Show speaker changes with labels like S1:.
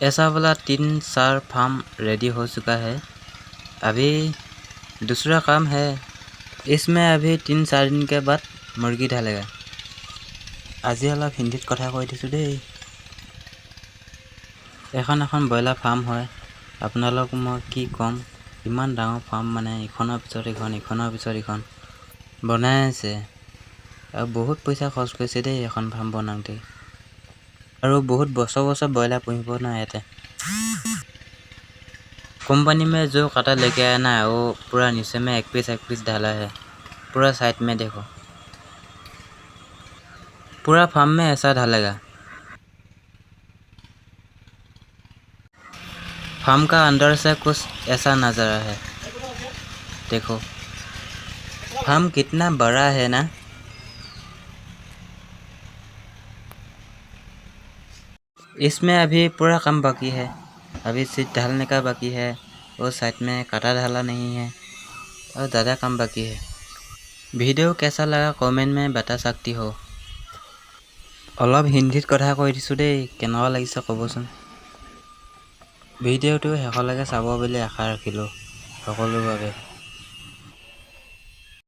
S1: ऐसा वाला 3-4 farm ready हो चुका है। अभी दूसरा काम है, इसमें अभी 3-4 दिन के बाद मुर्गी ढालेगा। আজি অলপ হিন্দীত কথা কৈ দিছোঁ দেই। এখন ব্ৰইলাৰ ফাৰ্ম হয়। আপোনালোক মই কি ক'ম, ইমান ডাঙৰ ফাৰ্ম মানে ইখনৰ পিছত ইখন বনাই আছে আৰু বহুত পইচা খৰচ কৰিছে দেই এখন ফাৰ্ম বনাওঁতে। আৰু बहुत বছৰ ব্ৰইলাৰ পুহিব না ইয়াতে। कंपनी में जो काटा लेके आया ना वो पूरा नीचे में एक पीस डाला है। पूरा साइड में देखो, पूरा फार्म में ऐसा ढालेगा। फार्म का अंदर से कुछ ऐसा नज़ारा है। देखो फार्म कितना बड़ा है ना। इसमें अभी पूरा काम बाकी है, अभी सीट ढालने का बाकी है। वो साइड में काटा ढाला नहीं है और ज़्यादा काम बाकी है। वीडियो कैसा लगा कमेंट में बता सकती हो। অলপ হিন্দীত কথা কৈ দিছোঁ দেই, কেনেকুৱা লাগিছে ক'বচোন। ভিডিঅ'টো শেষলৈকে চাব বুলি আশা ৰাখিলোঁ সকলোৰ বাবে।